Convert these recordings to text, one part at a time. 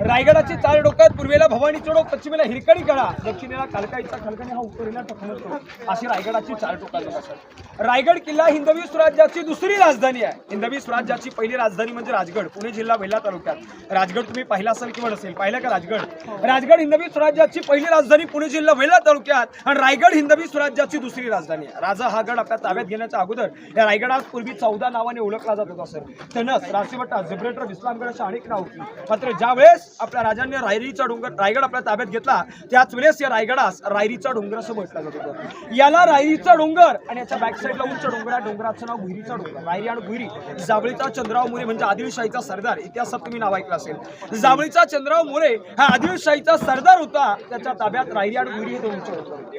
रायगडाची चार डोकात पूर्वेला भवानी चढोक, पश्चिमेला हिरकणी कडा, दक्षिणेला कालकाईचा खलकणी हा उत्तरेला टकमतो, अशी रायगडाची चार डोकात. रायगड किल्ला हिंदवी स्वराज्याची दुसरी राजधानी आहे. हिंदवी स्वराज्याची पहिली राजधानी म्हणजे राजगड, पुणे जिल्हा वेल्हा तालुक्यात. राजगड तुम्ही पाहिला असेल किंवा नसेल, पाहिलं का राजगड? राजगड हिंदवी स्वराज्याची पहिली राजधानी पुणे जिल्हा वेल्हा तालुक्यात, आणि रायगड हिंदवी स्वराज्याची दुसरी राजधानी आहे. राजा हा गड आपल्या ताब्यात घेण्याच्या अगोदर या रायगडास पूर्वी 14 नावाने ओळखला जात होता. सर तनस, राजवटा, जिब्रेटर, इस्लामगड अशी अनेक नाव होती. मात्र ज्यावेळेस आपल्या राजांनी रायरीचा डोंगर रायगड आपल्या ताब्यात घेतला, त्याच वेळेस या रायगडास रायरीचा डोंगर असं म्हटलं जात होतं. याला रायरीचा डोंगर आणि याच्या बॅक साईडला उंच डोंगर आहे. डोंगराचं नाव भुईरीचा डोंगर. रायरी आणि भुईरी, जावळीचा चंद्रराव मोरे म्हणजे आदिलशाहीचा सरदार, इतिहासात तुम्ही नाव ऐकलं असेल. जावळीचा चंद्रराव मोरे हा आदिलशाहीचा सरदार होता. त्याच्या ताब्यात रायरी आणि भुईरी हे दोन होते.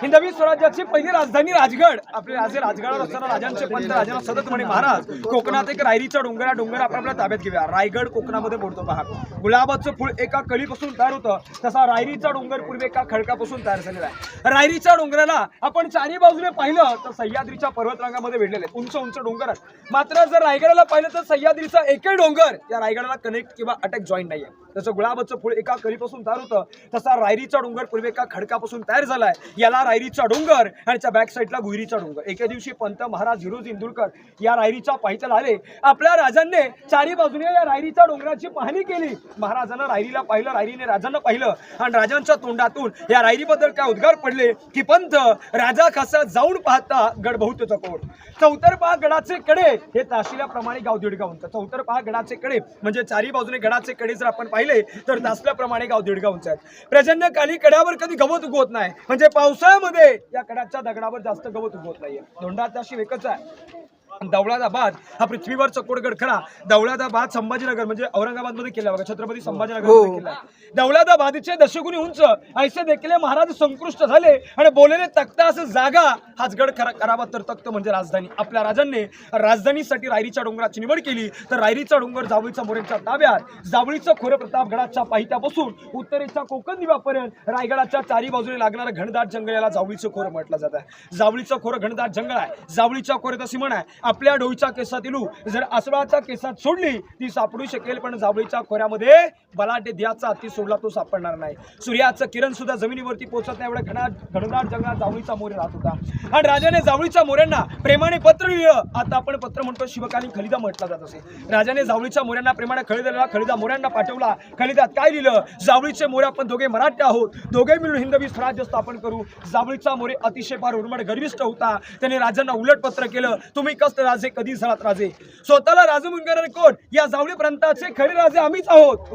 हिंदवी स्वराज्याची पहिली राजधानी राजगड. आपले राजे राजगडावर असताना राजांचे पंत राजांना सतत म्हणे, महाराज कोकणात एक रायरीचा डोंगर, डोंगर आपल्या ताब्यात घेऊया. रायगड कोकणामध्ये मोडतो पहा. गुलाबाचं फूल एका कळीपासून तयार होतं, तसा रायरीचा डोंगर पूर्वी एका खडकापासून तयार झालेला आहे. रायरीच्या डोंगराला आपण चारी बाजूने पाहिलं तर सह्याद्रीच्या पर्वतरांगामध्ये वेढलेले उंच उंच डोंगर आहेत. मात्र जर रायगडाला पाहिलं तर सह्याद्रीचा एकही डोंगर या रायगडाला कनेक्ट किंवा अटॅक जॉईंट नाहीये. जसं गुलाबाचं फूल एका कळीपासून तयार होतं, तसा रायरीचा डोंगर पूर्वी एका खडकापासून तयार झालाय. याला रायरीचा डोंगर आणि त्याच्या बॅक साईडला भुईरीचा डोंगर. एके दिवशी पंत महाराज हिरोजी इंदुरकर या रायरीच्या पायथ्याला आले. आपल्या राजांनी चारी बाजूने या रायरीच्या डोंगराची पाहणी केली. महाराजांना रायरीला पाहिलं, रायरीने राजांना पाहिलं, आणि राजांच्या तोंडातून या रायरीबद्दल काय उद्गार पडले की, पंत राजा कसा जाऊन पाहता गड बहुत चकोर. चौतरपा गडाचे कडे हे ताशिल्याप्रमाणे गाव दीड गाव उंच. चौतरपा गडाचे कडे म्हणजे चारी बाजूने गडाचे कडे जर आपण पाहिले तर तासल्याप्रमाणे गाव दीड गाव उंच आहेत. पर्जन्यकाली कड्यावर कधी गवत उगवत नाही, म्हणजे पावसाळ्यामध्ये या कड्याच्या दगडावर जास्त गवत उगवत नाहीये. धोंडाच्याशी एकच आहे. दौलताबाद हा पृथ्वीवर चकोरगड खरा. दौलताबाद संभाजीनगर म्हणजे औरंगाबाद मध्ये केला बघा, छत्रपती संभाजीनगर केला. दौलताबादचे दशगुणी उंच ऐसे देखील महाराज संकृष्ट झाले आणि बोलले तख्ता असं जागा हाच गड करावा तर तख्त म्हणजे राजधानी. आपल्या राजांनी राजधानीसाठी रायरीच्या डोंगराची निवड केली. तर रायरीचा डोंगर जावळीच्या मोऱ्यांच्या ताब्यात. जावळीचं खोरं प्रतापगडाच्या पायथ्यापासून उत्तरेच्या कोकण दिव्यापर्यंत रायगडाच्या चारी बाजूने लागणारं घनदाट जंगल याला जावळीचं खोरं म्हटलं जात आहे. जावळीचं खोरं घनदाट जंगल आहे. जावळीच्या खोऱ्यात अशी म्हण आहे, आपल्या डोईच्या केसातील जर आसळाच्या केसात सोडली ती सापडू शकेल, पण जावळीच्या खोऱ्यामध्ये बलाढ्य दियाचा हाती सोडला तो सापडणार नाही. सूर्याचं किरण सुद्धा जमिनीवरती पोहोचत नाही एवढ्या घनदाट जंगलात जावळीचा मोरे राहत होता. आणि राजाने जावळीच्या मोऱ्यांना प्रेमाने पत्र लिहिलं. आता आपण पत्र म्हणतो, शिवकालीन खलिदा म्हटला जात असे. राजाने जावळीच्या मोऱ्यांना प्रेमाने खलिदा, खलिदा मोऱ्यांना पाठवला. खलिदात काय लिहिलं? जावळीचे मोरे आपण दोघे मराठी आहोत, दोघे मिळून हिंदवी स्वराज्य स्थापन करू. जावळीचा मोरे अतिशय फार उर्मट गर्विष्ठ होता. त्याने राजांना उलट पत्र केलं, तुम्ही कस राजे कधी झालात राजे? स्वतःला राजे म्हणणारे कोण? या जावळी प्रांताचे खरे राजे आम्हीच आहोत.